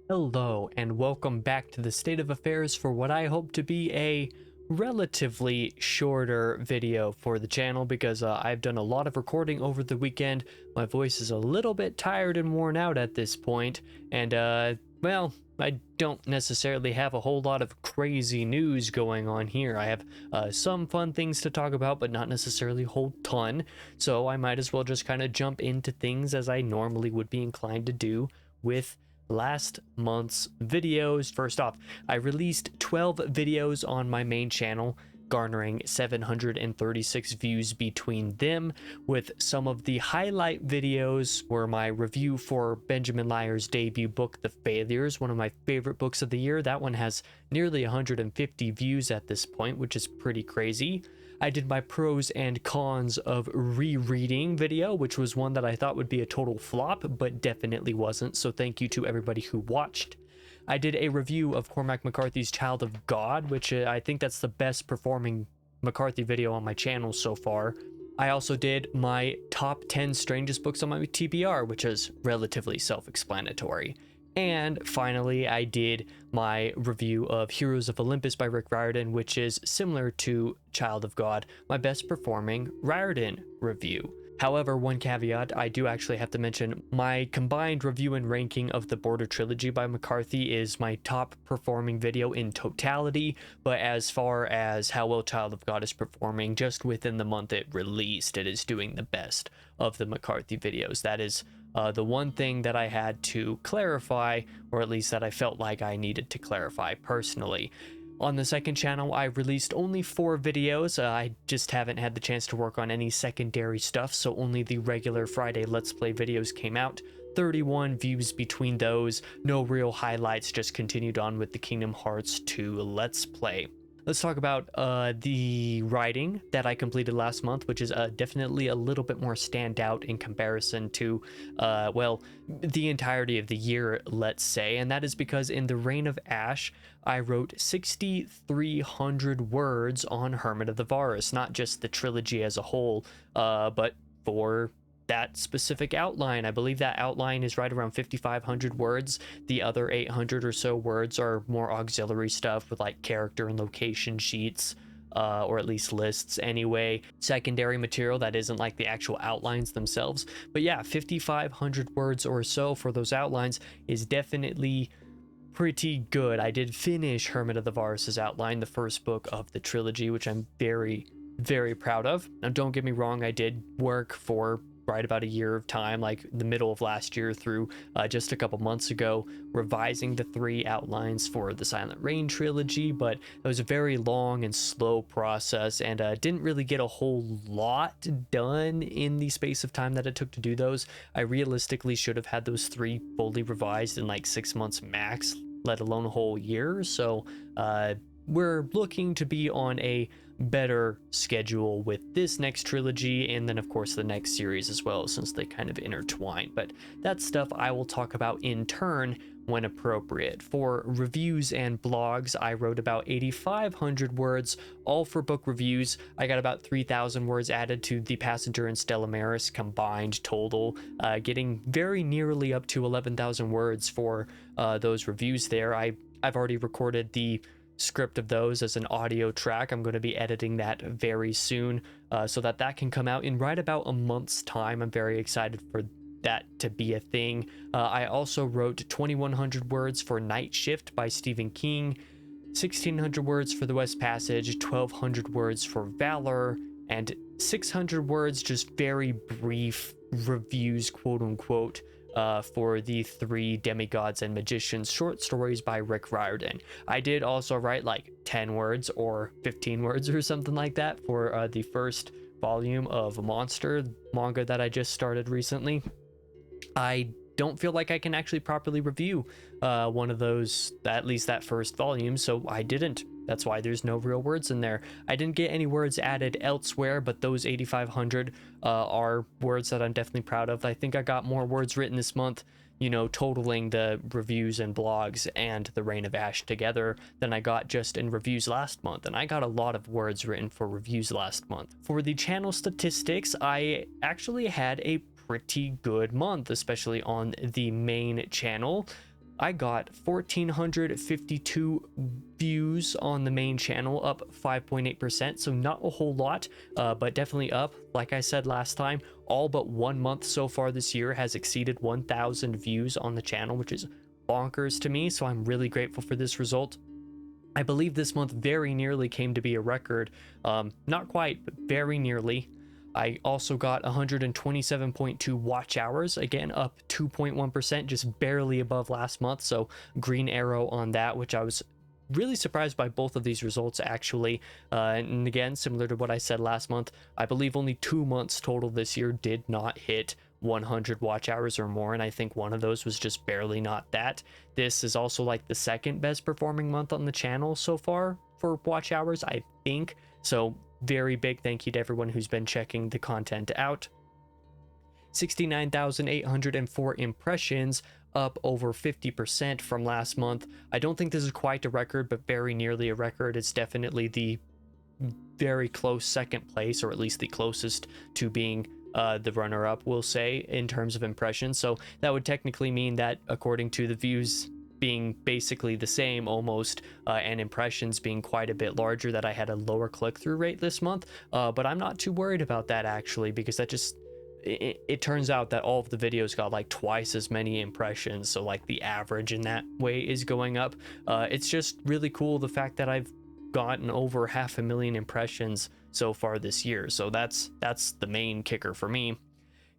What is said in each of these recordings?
Hello, and welcome back to the state of affairs for what I hope to be a relatively shorter video for the channel because I've done a lot of recording over the weekend. My voice is a little bit tired and worn out at this point, and well, I don't necessarily have a whole lot of crazy news going on here. I have some fun things to talk about, but not necessarily a whole ton, so I might as well just kind of jump into things as I normally would be inclined to do with last month's videos. First off, I released 12 videos on my main channel, garnering 736 views between them, with some of the highlight videos were my review for Benjamin Lyre's debut book, The Failures, one of my favorite books of the year. That one has nearly 150 views at this point, which is pretty crazy. I did my pros and cons of rereading video, which was one that I thought would be a total flop, but definitely wasn't, so thank you to everybody who watched. I did a review of Cormac McCarthy's Child of God, which I think that's the best performing McCarthy video on my channel so far. I also did my top 10 strangest books on my TBR, which is relatively self-explanatory. And finally, I did my review of Heroes of Olympus by Rick Riordan, which is similar to Child of God, my best performing Riordan review. However, one caveat, I do actually have to mention my combined review and ranking of the Border Trilogy by McCarthy is my top performing video in totality, but as far as how well Child of God is performing just within the month it released, it is doing the best of the McCarthy videos. That is the one thing that I had to clarify, or at least that I felt like I needed to clarify personally. On the second channel, I released only 4 videos. I just haven't had the chance to work on any secondary stuff, so only the regular Friday Let's Play videos came out. 31 views between those, no real highlights, just continued on with the Kingdom Hearts 2 Let's Play. Let's talk about the writing that I completed last month, which is definitely a little bit more standout in comparison to, well, the entirety of the year, let's say. And that is because in the Reign of Ash, I wrote 6,300 words on Hermit of the Varus, not just the trilogy as a whole, but for that specific outline. I believe that outline is right around 5,500 words. The other 800 or so words are more auxiliary stuff with like character and location sheets, or at least lists anyway. Secondary material that isn't like the actual outlines themselves. But yeah, 5,500 words or so for those outlines is definitely pretty good. I did finish Hermit of the Varus's outline, the first book of the trilogy, which I'm very, very proud of. Now, don't get me wrong, I did work for right about a year of time, like the middle of last year through just a couple months ago, revising the 3 outlines for the Silent Reign trilogy, but it was a very long and slow process, and didn't really get a whole lot done in the space of time that it took to do those. I realistically should have had those 3 fully revised in like 6 months max, let alone a whole year, so we're looking to be on a better schedule with this next trilogy, and then of course the next series as well, since they kind of intertwine. But that stuff I will talk about in turn when appropriate. For reviews and blogs, I wrote about 8,500 words, all for book reviews. I got about 3,000 words added to The Passenger and Stella Maris combined total, getting very nearly up to 11,000 words for those reviews there. I've already recorded the script of those as an audio track. I'm going to be editing that very soon, so that can come out in right about a month's time. I'm very excited for that to be a thing. I also wrote 2,100 words for Night Shift by Stephen King, 1,600 words for The West Passage, 1,200 words for Valor, and 600 words, just very brief reviews, quote unquote, for the 3 Demigods and Magicians short stories by Rick Riordan. I did also write like 10 words or 15 words or something like that for the first volume of Monster manga that I just started recently. I don't feel like I can actually properly review one of those, at least that first volume, so I didn't. That's why there's no real words in there. I didn't get any words added elsewhere, but those 8,500 are words that I'm definitely proud of. I think I got more words written this month, you know, totaling the reviews and blogs and the Reign of Ash together than I got just in reviews last month. And I got a lot of words written for reviews last month. For the channel statistics, I actually had a pretty good month, especially on the main channel. I got 1,452 views on the main channel, up 5.8%, so not a whole lot, but definitely up. Like I said last time, all but 1 month so far this year has exceeded 1,000 views on the channel, which is bonkers to me, so I'm really grateful for this result. I believe this month very nearly came to be a record. Not quite, but very nearly. I also got 127.2 watch hours, again up 2.1%, just barely above last month, so green arrow on that, which I was really surprised by both of these results actually. And again, similar to what I said last month, I believe only 2 months total this year did not hit 100 watch hours or more, and I think one of those was just barely not that. This is also like the second best performing month on the channel so far for watch hours, I think. So very big thank you to everyone who's been checking the content out. 69,804 impressions, up over 50% from last month. I don't think this is quite a record, but very nearly a record. It's definitely the very close second place, or at least the closest to being the runner-up, we'll say, in terms of impressions. So that would technically mean that, according to the views being basically the same almost, and impressions being quite a bit larger, that I had a lower click-through rate this month. But I'm not too worried about that actually, because that just it turns out that all of the videos got like twice as many impressions, so like the average in that way is going up. It's just really cool the fact that I've gotten over 500,000 impressions so far this year, so that's the main kicker for me.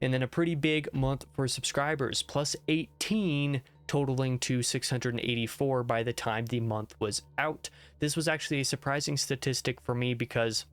And then a pretty big month for subscribers, plus 18, totaling to 684 by the time the month was out. This was actually a surprising statistic for me because,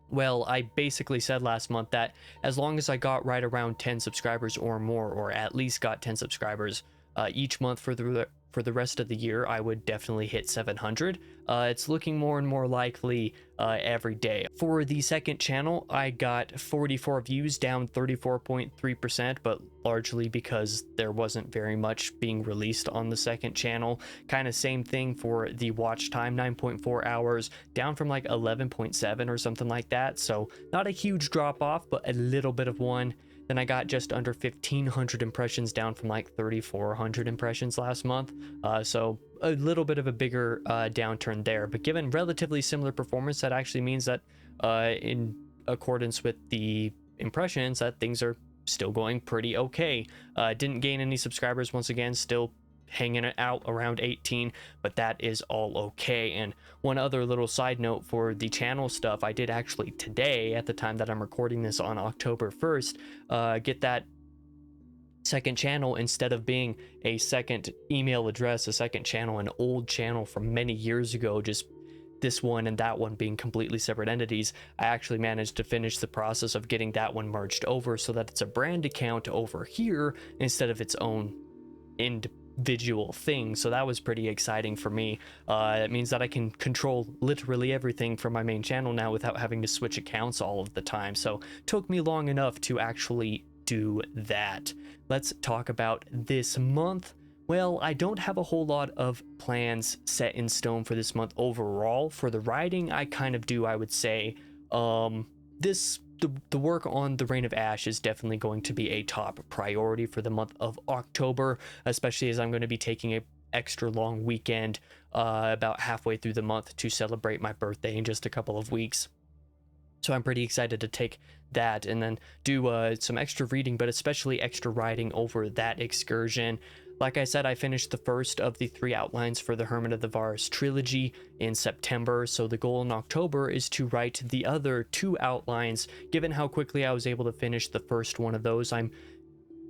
well, I basically said last month that as long as I got right around 10 subscribers or more, or at least got 10 subscribers each month for the rest of the year, I would definitely hit 700. It's looking more and more likely every day. For the second channel, I got 44 views, down 34.3%, but largely because there wasn't very much being released on the second channel. Kind of same thing for the watch time, 9.4 hours, down from like 11.7 or something like that. So not a huge drop off, but a little bit of one. Then I got just under 1,500 impressions, down from like 3,400 impressions last month. So a little bit of a bigger downturn there. But given relatively similar performance, that actually means that in accordance with the impressions, that things are still going pretty okay. Didn't gain any subscribers once again, still hanging it out around 18, but that is all okay. And one other little side note for the channel stuff, I did actually today, at the time that I'm recording this on October 1st, get that second channel, instead of being a second email address, a second channel, an old channel from many years ago, just this one and that one being completely separate entities, I actually managed to finish the process of getting that one merged over so that it's a brand account over here instead of its own individual thing. So that was pretty exciting for me. It means that I can control literally everything from my main channel now without having to switch accounts all of the time. So it took me long enough to actually do that. Let's talk about this month. Well, I don't have a whole lot of plans set in stone for this month overall. For the writing, I kind of do, I would say. The work on the Reign of Ash is definitely going to be a top priority for the month of October, especially as I'm going to be taking a extra long weekend about halfway through the month to celebrate my birthday in just a couple of weeks. So I'm pretty excited to take that and then do some extra reading, but especially extra writing over that excursion. Like I said, I finished the first of the 3 outlines for the Hermit of the Varus trilogy in September, so the goal in October is to write the other 2 outlines. Given how quickly I was able to finish the first one of those, I'm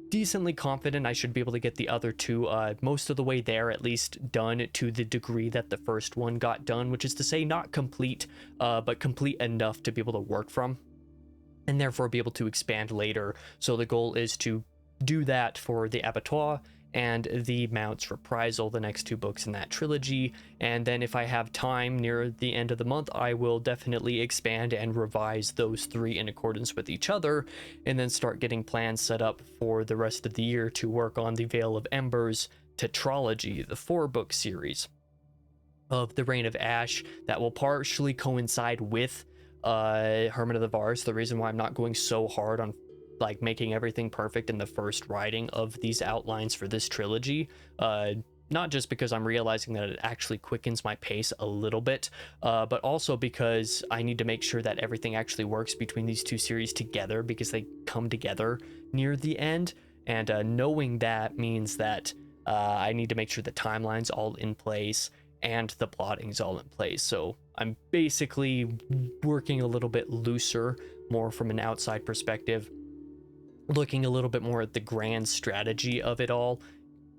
decently confident I should be able to get the other 2 most of the way there, at least done to the degree that the first one got done, which is to say not complete, but complete enough to be able to work from, and therefore be able to expand later. So the goal is to do that for the Abattoir and the Mounts Reprisal, the next 2 books in that trilogy. And then if I have time near the end of the month, I will definitely expand and revise those 3 in accordance with each other, and then start getting plans set up for the rest of the year to work on the Veil of Embers tetralogy, the 4-book series of the Reign of Ash that will partially coincide with Hermit of the Varus. The reason why I'm not going so hard on like making everything perfect in the first writing of these outlines for this trilogy. Not just because I'm realizing that it actually quickens my pace a little bit, but also because I need to make sure that everything actually works between these two series together, because they come together near the end. And knowing that means that I need to make sure the timeline's all in place and the plotting's all in place. So I'm basically working a little bit looser, more from an outside perspective, looking a little bit more at the grand strategy of it all,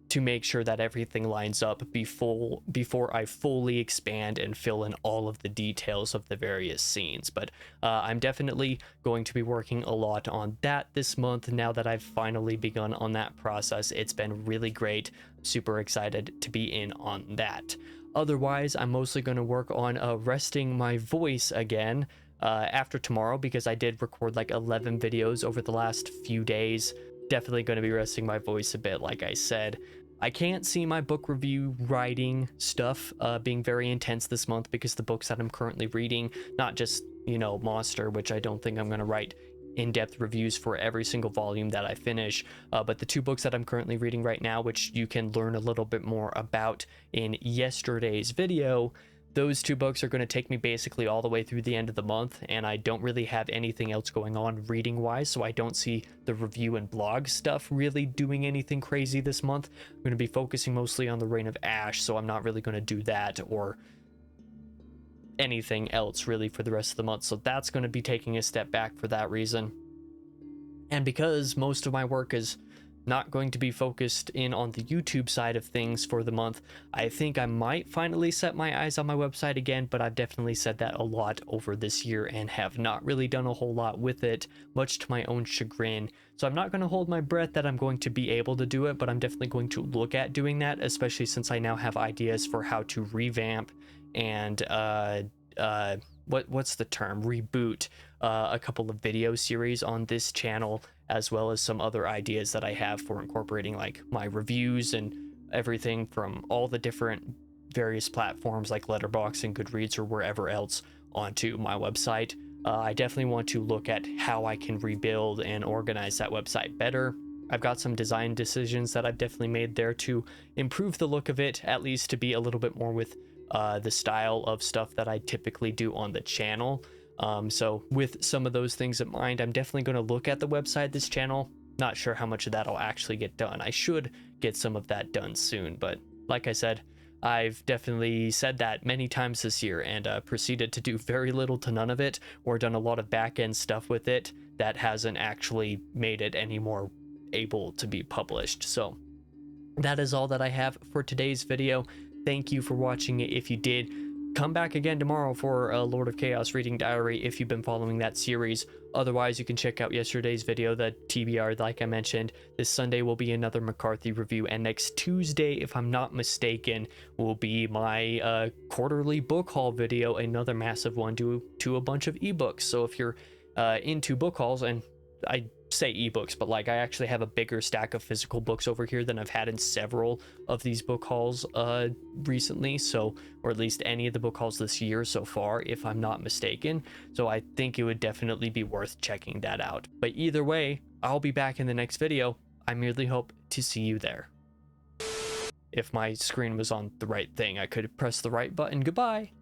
to make sure that everything lines up before I fully expand and fill in all of the details of the various scenes. But I'm definitely going to be working a lot on that this month now that I've finally begun on that process. It's been really great. Super excited to be in on that. Otherwise, I'm mostly going to work on resting my voice again after tomorrow, because I did record like 11 videos over the last few days. Definitely going to be resting my voice a bit, like I said. I can't see my book review writing stuff being very intense this month, because the books that I'm currently reading, not just, you know, Monster, which I don't think I'm going to write in-depth reviews for every single volume that I finish, but the two books that I'm currently reading right now, which you can learn a little bit more about in yesterday's video, those two books are going to take me basically all the way through the end of the month, and I don't really have anything else going on reading wise, so I don't see the review and blog stuff really doing anything crazy this month. I'm going to be focusing mostly on the Reign of Ash, so I'm not really going to do that or anything else really for the rest of the month, so that's going to be taking a step back for that reason. And because most of my work is not going to be focused in on the YouTube side of things for the month, I think I might finally set my eyes on my website again, but I've definitely said that a lot over this year and have not really done a whole lot with it, much to my own chagrin. So I'm not going to hold my breath that I'm going to be able to do it, but I'm definitely going to look at doing that, especially since I now have ideas for how to revamp and what's the term, reboot a couple of video series on this channel, as well as some other ideas that I have for incorporating like my reviews and everything from all the different various platforms like Letterboxd and Goodreads or wherever else onto my website. I definitely want to look at how I can rebuild and organize that website better. I've got some design decisions that I've definitely made there to improve the look of it, at least to be a little bit more with the style of stuff that I typically do on the channel. So with some of those things in mind, I'm definitely going to look at the website, this channel. Not sure how much of that'll actually get done. I should get some of that done soon, but like I said, I've definitely said that many times this year and proceeded to do very little to none of it, or done a lot of back-end stuff with it that hasn't actually made it any more able to be published. So that is all that I have for today's video. Thank you for watching it if you did. Come back again tomorrow for a Lord of Chaos reading diary if you've been following that series. Otherwise, you can check out yesterday's video, the TBR, like I mentioned. This Sunday will be another McCarthy review, and next Tuesday, if I'm not mistaken, will be my quarterly book haul video, another massive one due to a bunch of ebooks. So if you're into book hauls, and I say ebooks, but like I actually have a bigger stack of physical books over here than I've had in several of these book hauls recently, so, or at least any of the book hauls this year so far, if I'm not mistaken. So I think it would definitely be worth checking that out. But either way, I'll be back in the next video. I merely hope to see you there. If my screen was on the right thing, I could press the right button. Goodbye.